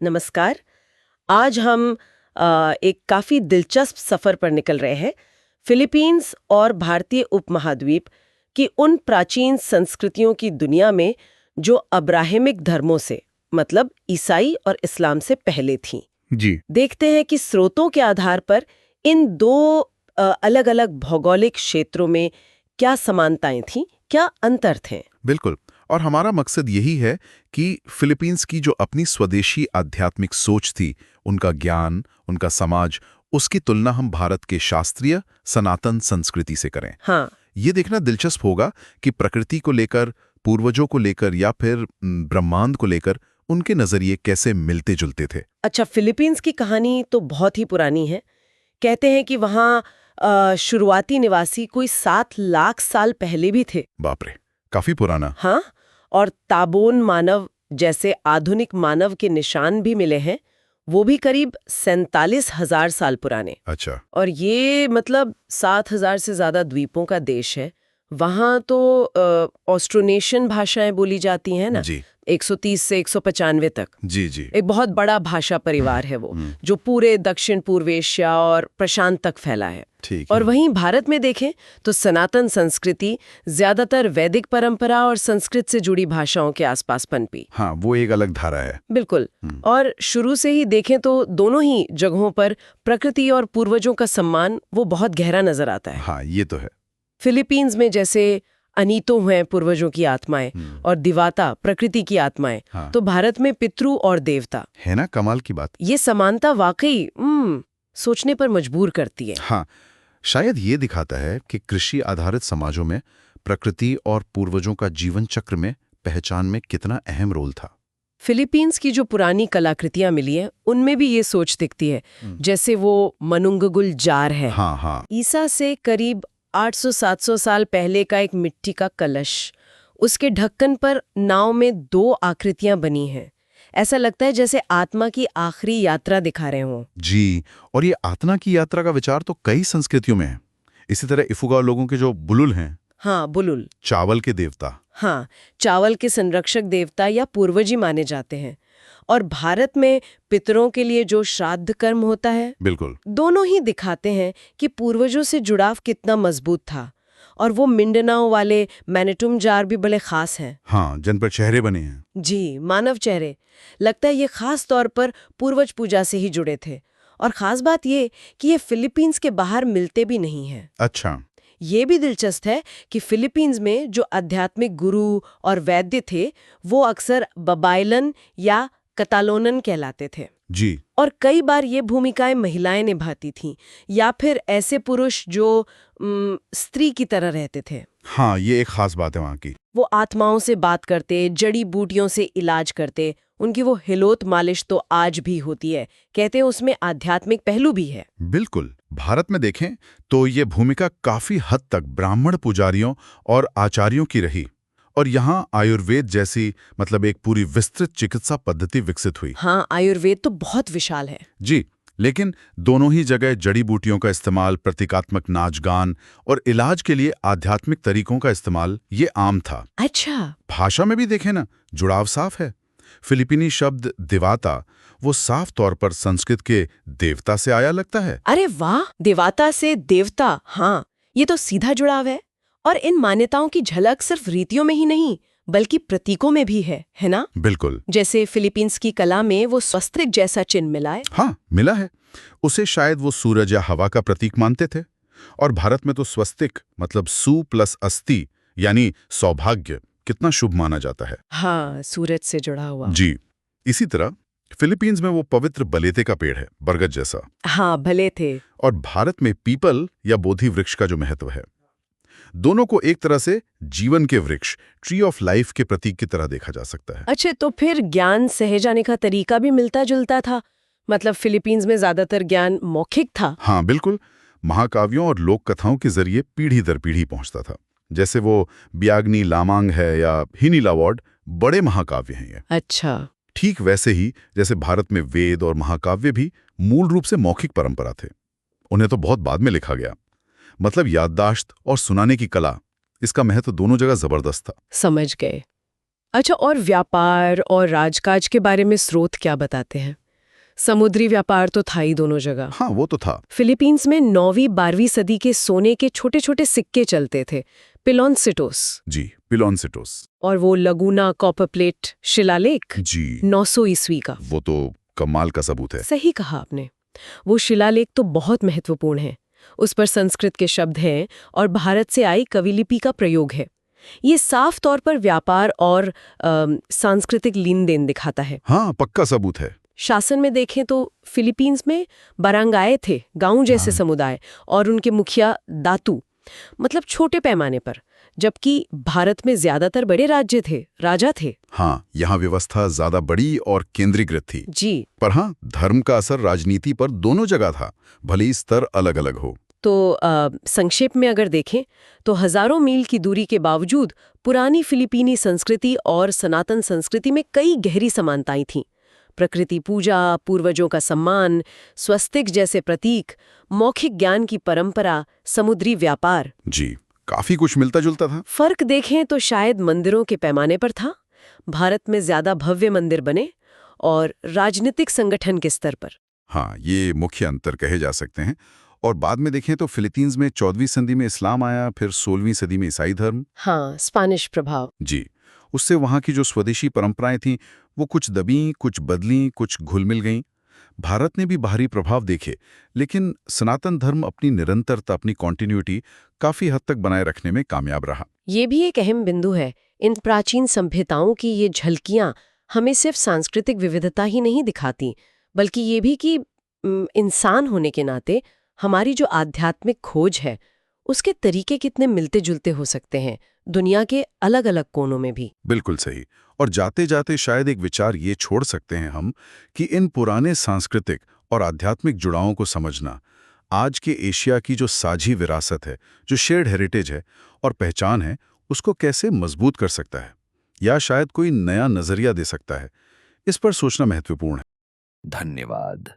नमस्कार। आज हम एक काफ़ी दिलचस्प सफ़र पर निकल रहे हैं। फिलीपींस और भारतीय उपमहाद्वीप की उन प्राचीन संस्कृतियों की दुनिया में जो अब्राहमिक धर्मों से मतलब ईसाई और इस्लाम से पहले थीं। जी। देखते हैं कि स्रोतों के आधार पर इन दो अलग-अलग भौगोलिक क्षेत्रों में क्या समानताएं थीं, क्या अंतर थे। बिल्कुल। और हमारा मकसद यही है कि फिलीपींस की जो अपनी स्वदेशी आध्यात्मिक सोच थी, उनका ज्ञान, उनका समाज, उसकी तुलना हम भारत के शास्त्रीय सनातन संस्कृति से करें। हाँ, ये देखना दिलचस्प होगा कि प्रकृति को लेकर, पूर्वजों को लेकर या फिर ब्रह्मांड को लेकर उनके नजरिए कैसे मिलते जुलते थे। अच्छा, फिलीपींस की कहानी तो बहुत ही पुरानी है। कहते हैं कि वहाँ शुरुआती निवासी कोई 7 लाख साल पहले भी थे। बाप रे, काफी पुराना। हाँ, और ताबोन मानव जैसे आधुनिक मानव के निशान भी मिले हैं, वो भी करीब 47,000 साल पुराने। अच्छा। और ये मतलब 7,000 से ज्यादा द्वीपों का देश है। वहाँ तो ऑस्ट्रोनेशियन भाषाएं बोली जाती हैं ना, जी 130 से 195 तक। जी जी। एक बहुत बड़ा भाषा परिवार है वो, जो पूरे दक्षिण पूर्व एशिया और प्रशांत तक फैला है। ठीक और है। वहीं भारत में देखें तो सनातन संस्कृति ज्यादातर वैदिक परंपरा और संस्कृत से जुड़ी भाषाओं के आसपास पनपी। हाँ, वो एक अलग धारा है। बिल्कुल। और शुरू से ही देखें तो दोनों ही जगहों पर प्रकृति और पूर्वजों का सम्मान वो बहुत गहरा नजर आता है। हाँ, ये तो है। फिलीपींस में जैसे अनीतो हैं पूर्वजों की आत्माएं और दिवाता प्रकृति की आत्माएं, हाँ। तो भारत में पितृ और देवता। है ना, कमाल की बात। ये समानता वाकई सोचने पर मजबूर करती है। हाँ, शायद ये दिखाता है कि कृषि आधारित समाजों में प्रकृति और पूर्वजों का जीवन चक्र में पहचान में कितना अहम रोल था। फिलीपींस की जो पुरानी कलाकृतियां मिली हैं उनमें भी ये सोच दिखती है। जैसे वो मनुंगगुल जार है। हाँ हाँ। ईसा से करीब 800-700 साल पहले का एक मिट्टी का कलश, उसके ढक्कन पर नाव में 2 आकृतियां बनी हैं। ऐसा लगता है जैसे आत्मा की आखिरी यात्रा दिखा रहे हों। जी, और ये आत्मा की यात्रा का विचार तो कई संस्कृतियों में है। इसी तरह इफुगाओ लोगों के जो बुलुल हैं, हाँ, बुलुल। चावल के देवता। हाँ, चावल के संरक्षक देवता या पूर्वजी माने जाते हैं। और भारत में पितरों के लिए जो श्राद्ध कर्म होता है, बिल्कुल। दोनों ही दिखाते हैं कि पूर्वजों से जुड़ाव कितना मजबूत था। और वो मिंडनाओ वाले मैनेटुम जार भी बड़े खास हैं। हाँ, जिन पर चेहरे बने हैं। जी, मानव चेहरे। लगता है ये खास तौर पर पूर्वज पूजा से ही जुड़े थे। और खास बात ये कि ये फिलीपींस के बाहर मिलते भी नहीं हैं। अच्छा। ये भी दिलचस्प है कि फिलीपींस में जो आध्यात्मिक गुरु और वैद्य थे, वो अक्सर बबाइलन या कतालोनन कहलाते थे। जी। और कई बार ये भूमिकाएं महिलाएं निभाती थीं या फिर ऐसे पुरुष जो स्त्री की तरह रहते थे। हाँ, ये एक खास बात है वहाँ की। वो आत्माओं से बात करते, जड़ी बूटियों से इलाज करते। उनकी वो हिलोत मालिश तो आज भी होती है। कहते हैं उसमें आध्यात्मिक पहलू भी है। बिल्कुल। भारत में देखें तो ये भूमिका काफी हद तक ब्राह्मण पुजारियों और आचार्यों की रही, और यहाँ आयुर्वेद जैसी मतलब एक पूरी विस्तृत चिकित्सा पद्धति विकसित हुई। हाँ, आयुर्वेद तो बहुत विशाल है। जी, लेकिन दोनों ही जगह जड़ी बूटियों का इस्तेमाल, प्रतीकात्मक नाच गान और इलाज के लिए आध्यात्मिक तरीकों का इस्तेमाल ये आम था। अच्छा। भाषा में भी देखें ना, जुड़ाव साफ है। फिलिपीनी शब्द दिवाता वो साफ तौर पर संस्कृत के देवता से आया लगता है। अरे वाह, देवाता से देवता, हाँ, ये तो सीधा जुड़ाव है। और इन मान्यताओं की झलक सिर्फ रीतियों में ही नहीं बल्कि प्रतीकों में भी है ना? बिल्कुल। जैसे फिलीपींस की कला में वो स्वस्तिक जैसा चिन्ह मिला है। हाँ, मिला है। उसे शायद वो सूरज या हवा का प्रतीक मानते थे। और भारत में तो स्वस्तिक मतलब सु प्लस अस्ति यानी सौभाग्य, कितना शुभ माना जाता है। हाँ, सूरज से जुड़ा हुआ। जी। इसी तरह फिलीपींस में वो पवित्र बलेते का पेड़ है, बरगद जैसा। हाँ, भले थे। और भारत में पीपल या बोधि वृक्ष का जो महत्व है, दोनों को एक तरह से जीवन के वृक्ष, ट्री ऑफ लाइफ के प्रतीक की तरह देखा जा सकता है। अच्छा, तो फिर ज्ञान सहे जाने का तरीका भी मिलता जुलता था? मतलब फिलीपींस में ज्यादातर ज्ञान मौखिक था? हाँ, बिल्कुल। महाकाव्यों और लोक कथाओं के जरिए पीढ़ी दर पीढ़ी पहुंचता था। जैसे वो ब्याग्नि लामांग है या हिनीलावॉड, बड़े महाकाव्य हैं ये। अच्छा। ठीक वैसे ही जैसे भारत में वेद और महाकाव्य भी मूल रूप से मौखिक परंपरा थे। उन्हें तो बहुत बाद में लिखा गया। मतलब याददाश्त और सुनाने की कला, इसका महत्व दोनों जगह जबरदस्त था। समझ गए। अच्छा, और व्यापार और राजकाज के बारे में स्रोत क्या बताते हैं? समुद्री व्यापार तो था ही दोनों जगह। हाँ, वो तो था। फिलीपींस में 9वीं 12वीं सदी के सोने के छोटे छोटे सिक्के चलते थे, पिलोनसिटोस। जी, पिलोनसिटोस। और वो लगूना कॉपर प्लेट शिलालेख जी, 900 ईस्वी का। वो तो कमाल का सबूत है। सही कहा आपने। वो शिलालेख तो बहुत महत्वपूर्ण है। उस पर संस्कृत के शब्द हैं और भारत से आई कविलिपि का प्रयोग है। ये साफ तौर पर व्यापार और सांस्कृतिक लेन देन दिखाता है। हाँ, पक्का सबूत है। शासन में देखें तो फिलीपींस में बारांगाए थे, गांव जैसे समुदाय, और उनके मुखिया दातू, मतलब छोटे पैमाने पर, जबकि भारत में ज्यादातर बड़े राज्य थे, राजा थे। हाँ, यहाँ व्यवस्था ज्यादा बड़ी और केंद्रीकृत थी। जी। पर हाँ, धर्म का असर राजनीति पर दोनों जगह था, भले ही स्तर अलग-अलग हो। तो संक्षेप में अगर देखें तो हजारों मील की दूरी के बावजूद पुरानी फिलिपीनी संस्कृति और सनातन संस्कृति में कई गहरी समानताएं थीं। प्रकृति पूजा, पूर्वजों का सम्मान, स्वस्तिक जैसे प्रतीक, मौखिक ज्ञान की परंपरा, समुद्री व्यापार। जी, काफी कुछ मिलता-जुलता था। फर्क देखें तो शायद मंदिरों के पैमाने पर था। भारत में ज्यादा भव्य मंदिर बने, और राजनीतिक संगठन के स्तर पर। हाँ, ये मुख्य अंतर कहे जा सकते हैं। और बाद में देखें तो फिलीपींस में 14वीं सदी में इस्लाम आया, फिर 16वीं सदी में ईसाई धर्म। हाँ, स्पेनिश प्रभाव। जी, उससे वहाँ की जो स्वदेशी परंपराएं थीं, वो कुछ दबीं, कुछ बदलीं, कुछ घुल-मिल गईं। भारत ने भी बाहरी प्रभाव देखे, लेकिन सनातन धर्म अपनी निरंतरता, अपनी कॉन्टिन्यूटी काफी हद तक बनाए रखने में कामयाब रहा। ये भी एक अहम बिंदु है। इन प्राचीन सभ्यताओं की ये झलकियां हमें सिर्फ सांस्कृतिक विविधता ही नहीं दिखाती, बल्कि ये भी कि इंसान होने के नाते हमारी जो आध्यात्मिक खोज है, उसके तरीके कितने मिलते जुलते हो सकते हैं दुनिया के अलग अलग कोनों में भी। बिल्कुल सही। और जाते जाते शायद एक विचार ये छोड़ सकते हैं हम कि इन पुराने सांस्कृतिक और आध्यात्मिक जुड़ावों को समझना आज के एशिया की जो साझी विरासत है, जो शेयर्ड हेरिटेज है और पहचान है, उसको कैसे मजबूत कर सकता है, या शायद कोई नया नजरिया दे सकता है। इस पर सोचना महत्वपूर्ण है। धन्यवाद।